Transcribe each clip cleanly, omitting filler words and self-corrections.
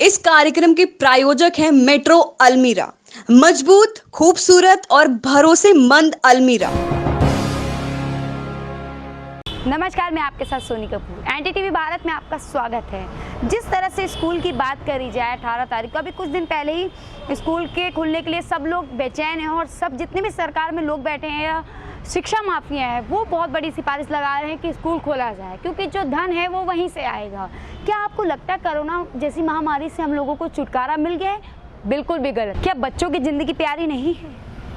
इस कार्यक्रम के प्रायोजक हैं मेट्रो अलमीरा, मजबूत, खूबसूरत और भरोसेमंद अलमीरा। नमस्कार, मैं आपके साथ सोनी कपूर। एनडीटीवी भारत में आपका स्वागत है। जिस तरह से स्कूल की बात करी जाए 18 तारीख को, अभी कुछ दिन पहले ही स्कूल के खुलने के लिए सब लोग बेचैन हैं और सब जितने भी सरकार में लोग बैठे हैं या शिक्षा माफिया है वो बहुत बड़ी सिफारिश लगा रहे हैं कि स्कूल खोला जाए, क्योंकि जो धन है वो वहीं से आएगा। क्या आपको लगता है कोरोना जैसी महामारी से हम लोगों को छुटकारा मिल गया है? बिल्कुल भी गलत। क्या बच्चों की ज़िंदगी प्यारी नहीं है?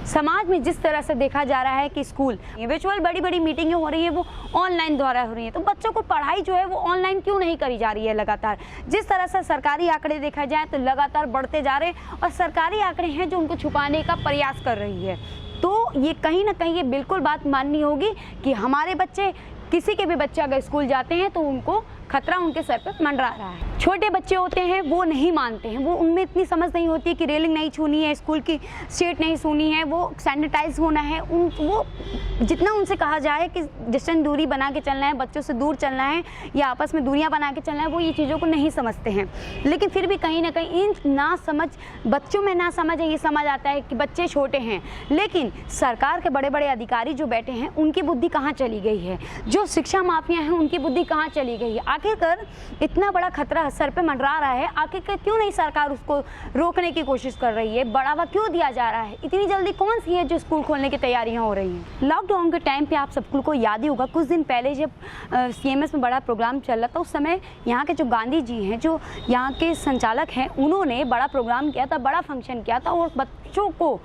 समाज में जिस तरह से देखा जा रहा है कि स्कूल वर्चुअल बड़ी बड़ी मीटिंगें हो रही है वो ऑनलाइन द्वारा हो रही है, तो बच्चों को पढ़ाई जो है वो ऑनलाइन क्यों नहीं करी जा रही है लगातार? जिस तरह से सरकारी आंकड़े देखा जाए तो लगातार बढ़ते जा रहे हैं और सरकारी आंकड़े हैं जो उनको छुपाने का प्रयास कर रही है। तो ये कहीं ना कहीं ये बिल्कुल बात माननी होगी कि हमारे बच्चे, किसी के भी बच्चे अगर स्कूल जाते हैं तो उनको खतरा उनके सर पर मंडरा रहा है। छोटे बच्चे होते हैं वो नहीं मानते हैं, वो उनमें इतनी समझ नहीं होती कि रेलिंग नहीं छूनी है, स्कूल की सीट नहीं छूनी है, वो सैनिटाइज होना है। वो जितना उनसे कहा जाए कि डिस्टेंस दूरी बना के चलना है, बच्चों से दूर चलना है या आपस में दूरियां बना के चलना है, वो ये चीज़ों को नहीं समझते हैं। लेकिन फिर भी कहीं ना कहीं इन ना समझ बच्चों में ना समझ है, ये समझ आता है कि बच्चे छोटे हैं। लेकिन सरकार के बड़े बड़े अधिकारी जो बैठे हैं उनकी बुद्धि कहाँ चली गई है? जो शिक्षा माफिया हैं उनकी बुद्धि कहाँ चली गई है? आखिरकार इतना बड़ा खतरा सर पे मंडरा रहा है, आखिरकार क्यों नहीं सरकार उसको रोकने की कोशिश कर रही है? बढ़ावा क्यों दिया जा रहा है? इतनी जल्दी कौन सी है जो स्कूल खोलने की तैयारियां हो रही हैं? लॉकडाउन के टाइम पे आप सबको को याद ही होगा, कुछ दिन पहले जब सीएमएस में बड़ा प्रोग्राम चल रहा था, उस समय यहाँ के जो गांधी जी हैं, जो यहाँ के संचालक हैं, उन्होंने बड़ा प्रोग्राम किया था, बड़ा फंक्शन किया था और बच्चों को,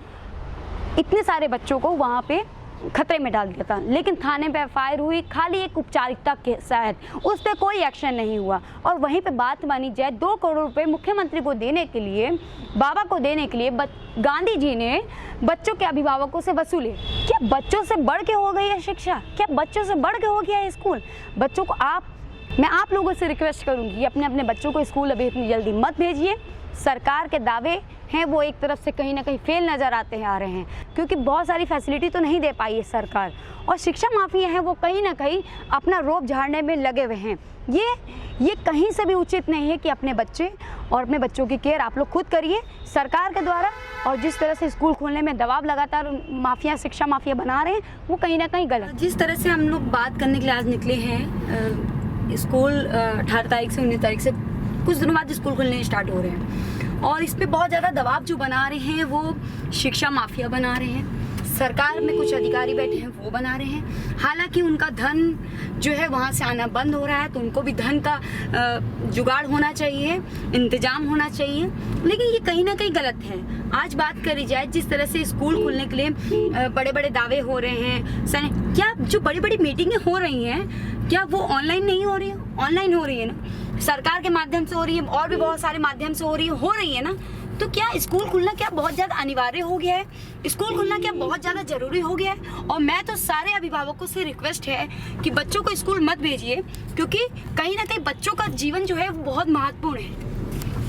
इतने सारे बच्चों को वहाँ पे खतरे में डाल दिया था। लेकिन थाने पे एफआईआर हुई, खाली एक उपचारिकता के शायद, उस पर कोई एक्शन नहीं हुआ। और वहीं पे बात मानी जाए 2 करोड़ रुपए मुख्यमंत्री को देने के लिए, बाबा को देने के लिए गांधी जी ने बच्चों के अभिभावकों से वसूले। क्या बच्चों से बढ़ के हो गई है शिक्षा? क्या बच्चों से बढ़ के हो गया है स्कूल? बच्चों को मैं आप लोगों से रिक्वेस्ट करूंगी, अपने अपने बच्चों को स्कूल अभी इतनी जल्दी मत भेजिए। सरकार के दावे हैं वो एक तरफ से कहीं ना कहीं फेल नज़र आते हैं आ रहे हैं, क्योंकि बहुत सारी फैसिलिटी तो नहीं दे पाई है सरकार। और शिक्षा माफिया हैं वो कहीं ना कहीं अपना रोब झाड़ने में लगे हुए हैं। ये कहीं से भी उचित नहीं है कि अपने बच्चे और अपने बच्चों की केयर आप लोग खुद करिए सरकार के द्वारा। और जिस तरह से स्कूल खोलने में दबाव लगातार माफिया, शिक्षा माफिया बना रहे हैं, वो कहीं ना कहीं गलत। जिस तरह से हम लोग बात करने के लिए आज निकले हैं, स्कूल 18 तारीख से 19 तारीख से कुछ दिनों बाद स्कूल खुलने स्टार्ट हो रहे हैं और इस पे बहुत ज़्यादा दबाव जो बना रहे हैं वो शिक्षा माफिया बना रहे हैं। सरकार में कुछ अधिकारी बैठे हैं वो बना रहे हैं। हालांकि उनका धन जो है वहाँ से आना बंद हो रहा है, तो उनको भी धन का जुगाड़ होना चाहिए, इंतजाम होना चाहिए। लेकिन ये कहीं ना कहीं गलत है। आज बात करी जाए जिस तरह से स्कूल खुलने के लिए बड़े बड़े दावे हो रहे हैं, क्या जो बड़ी बड़ी मीटिंगें हो रही हैं क्या वो ऑनलाइन नहीं हो रही है? ऑनलाइन हो रही है ना, सरकार के माध्यम से हो रही है और भी बहुत सारे माध्यम से हो रही है ना। तो क्या स्कूल खुलना क्या बहुत ज़्यादा अनिवार्य हो गया है? स्कूल खुलना क्या बहुत ज़्यादा ज़रूरी हो गया है? और मैं तो सारे अभिभावकों से रिक्वेस्ट है कि बच्चों को स्कूल मत भेजिए, क्योंकि कहीं ना कहीं बच्चों का जीवन जो है वो बहुत महत्वपूर्ण है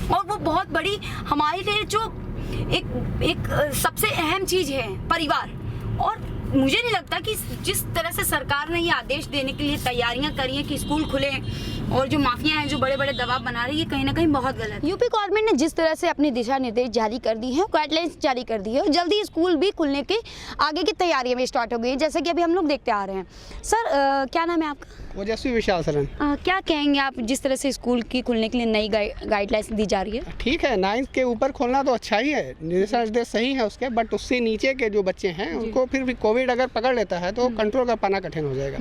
और वो बहुत बड़ी हमारे लिए जो एक सबसे अहम चीज़ है, परिवार। और मुझे नहीं लगता कि जिस तरह से सरकार ने ये आदेश देने के लिए तैयारियां करी हैं कि स्कूल खुले और जो माफिया हैं जो बड़े बड़े दबाव बना रही है, कहीं ना कहीं बहुत गलत है। यूपी गवर्नमेंट ने जिस तरह से अपने दिशा निर्देश जारी कर दी है, गाइडलाइंस जारी कर दी है और जल्दी स्कूल भी खुलने के आगे की तैयारियां भी स्टार्ट हो गई है, जैसे कि अभी हम लोग देखते आ रहे हैं। सर क्या नाम है आपका? ओजस्वी विशाल सरन। क्या कहेंगे आप जिस तरह से स्कूल की खुलने के लिए नई गाइडलाइंस दी जा रही है? ठीक है, 9th के ऊपर खोलना तो अच्छा ही है, निर्देश सही है उसके, बट उससे नीचे के जो बच्चे हैं उनको फिर भी कोविड अगर पकड़ लेता है तो कंट्रोल कर पाना कठिन हो जाएगा,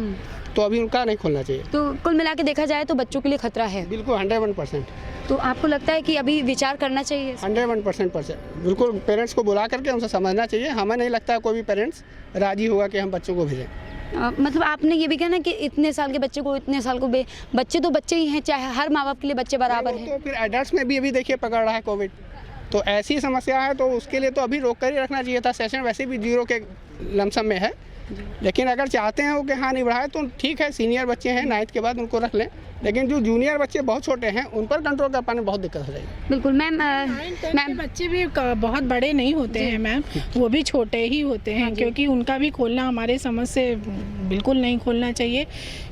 तो अभी उनका नहीं खोलना चाहिए। तो कुल मिला के देखा जाए तो बच्चों के लिए खतरा है। बिल्कुल 101%। तो आपको लगता है कि अभी विचार करना चाहिए? 101% बिल्कुल पेरेंट्स को बुला करके उनसे समझना चाहिए। हमें नहीं लगता कोई भी पेरेंट्स राजी होगा कि हम बच्चों को भेजें। मतलब आपने ये भी कहना कि इतने साल के बच्चे को इतने साल को बच्चे तो बच्चे ही हैं, चाहे हर माँ बाप के लिए बच्चे बराबर हैं। तो फिर एडल्ट्स में भी अभी देखिए पकड़ रहा है कोविड, तो ऐसी समस्या है, तो उसके लिए तो अभी रोक कर ही रखना चाहिए था। सेशन वैसे भी 0 के लमसम में है, लेकिन अगर चाहते हैं वो कि हाँ नहीं बढ़ाए तो ठीक है, सीनियर बच्चे हैं 9th के बाद उनको रख लें। लेकिन जो जूनियर बच्चे बहुत छोटे हैं उन पर कंट्रोल कर पाने में बहुत दिक्कत हो जाएगी। बिल्कुल मैम। मैम बच्चे भी बहुत बड़े नहीं होते हैं मैम, वो भी छोटे ही होते हैं, क्योंकि उनका भी खोलना हमारे समझ से बिल्कुल नहीं खोलना चाहिए,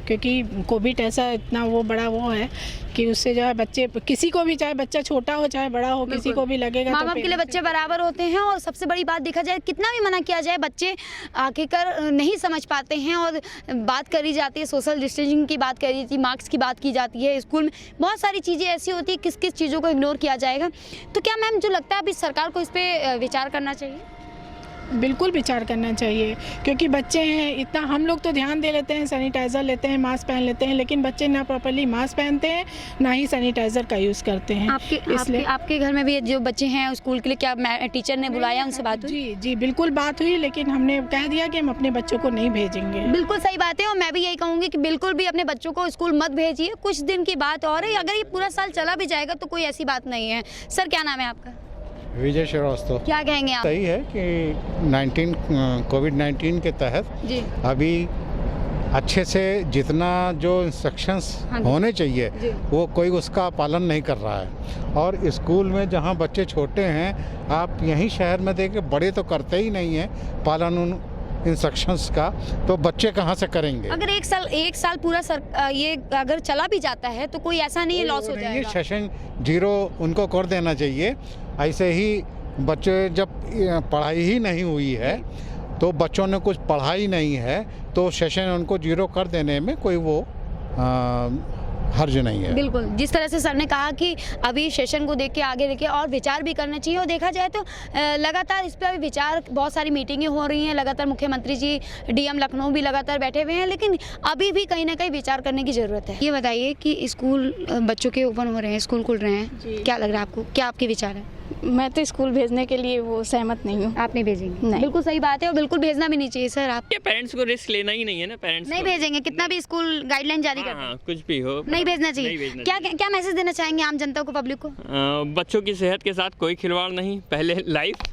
क्योंकि कोविड ऐसा इतना वो बड़ा वो है कि उससे जो है बच्चे किसी को भी, चाहे बच्चा छोटा हो चाहे बड़ा हो, किसी को भी लगेगा। माँ बाप के लिए बच्चे बराबर होते हैं, और सबसे बड़ी बात देखा जाए कितना भी मना किया जाए बच्चे आखिरकार नहीं समझ पाते हैं। और बात करी जाती है सोशल डिस्टेंसिंग की, बात करी जाती है मार्क्स की, बात की जाती है स्कूल में, बहुत सारी चीज़ें ऐसी होती है, किस किस चीज़ों को इग्नोर किया जाएगा। तो क्या मैम जो लगता है अभी सरकार को इस पर विचार करना चाहिए? बिल्कुल विचार करना चाहिए, क्योंकि बच्चे हैं इतना, हम लोग तो ध्यान दे लेते हैं, सैनिटाइज़र लेते हैं, मास्क पहन लेते हैं, लेकिन बच्चे ना प्रॉपर्ली मास्क पहनते हैं ना ही सैनिटाइज़र का यूज़ करते हैं। आपके घर में भी जो बच्चे हैं स्कूल के लिए क्या टीचर ने बुलाया, उनसे बात हुई? जी बिल्कुल बात हुई, लेकिन हमने कह दिया कि हम अपने बच्चों को नहीं भेजेंगे। बिल्कुल सही बात है, और मैं भी यही कहूँगी कि बिल्कुल भी अपने बच्चों को स्कूल मत भेजिए। कुछ दिन की बात और है, अगर ये पूरा साल चला भी जाएगा तो कोई ऐसी बात नहीं है। सर क्या नाम है आपका? विजय श्रीवास्तव। क्या कहेंगे आप? सही है कि कोविड-19 के तहत जी अभी अच्छे से जितना जो इंस्ट्रक्शंस होने चाहिए वो कोई उसका पालन नहीं कर रहा है। और स्कूल में जहां बच्चे छोटे हैं, आप यहीं शहर में देखें, बड़े तो करते ही नहीं हैं पालन उन इंस्ट्रक्शंस का, तो बच्चे कहाँ से करेंगे? अगर एक साल पूरा ये अगर चला भी जाता है तो कोई ऐसा नहीं है लॉस हो जाएगा। सेशन 0 उनको कर देना चाहिए। ऐसे ही बच्चे जब पढ़ाई ही नहीं हुई है तो बच्चों ने कुछ पढ़ाई नहीं है तो सेशन उनको 0 कर देने में कोई वो हर्ज नहीं है। बिल्कुल, जिस तरह से सर ने कहा कि अभी सेशन को देख के आगे लेके और विचार भी करना चाहिए। और देखा जाए तो लगातार इस पर अभी विचार, बहुत सारी मीटिंगें हो रही हैं, लगातार मुख्यमंत्री जी, डीएम लखनऊ भी लगातार बैठे हुए हैं, लेकिन अभी भी कहीं ना कहीं विचार करने की ज़रूरत है। ये बताइए कि स्कूल बच्चों के ओपन हो रहे हैं, स्कूल खुल रहे हैं, क्या लग रहा है आपको, क्या आपके विचार है? मैं तो स्कूल भेजने के लिए वो सहमत नहीं हूँ। आप नहीं भेजेंगे? नहीं। बिल्कुल सही बात है, और बिल्कुल भेजना भी नहीं चाहिए। सर आप पेरेंट्स को रिस्क लेना ही नहीं है ना, पेरेंट्स नहीं भेजेंगे, कितना भी स्कूल गाइडलाइन जारी कर, हाँ, कुछ भी हो नहीं भेजना नहीं चाहिए। भेजना क्या मैसेज देना चाहेंगे आम जनता को, पब्लिक को? बच्चों की सेहत के साथ कोई खिलवाड़ नहीं, पहले लाइफ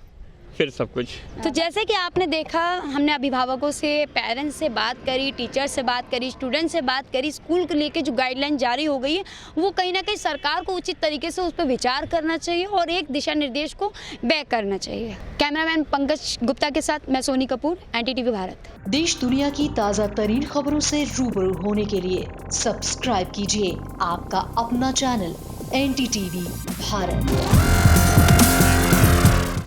फिर सब कुछ। तो जैसे कि आपने देखा, हमने अभिभावकों से, पेरेंट्स से बात करी, टीचर से बात करी, स्टूडेंट से बात करी। स्कूल को लेके जो गाइडलाइन जारी हो गई है वो कहीं ना कहीं सरकार को उचित तरीके से उस पर विचार करना चाहिए और एक दिशा निर्देश को बैक करना चाहिए। कैमरामैन पंकज गुप्ता के साथ मैं सोनी कपूर, NTTV भारत। देश दुनिया की ताज़ा तरीन खबरों से रूबरू होने के लिए सब्सक्राइब कीजिए आपका अपना चैनल NTTV भारत।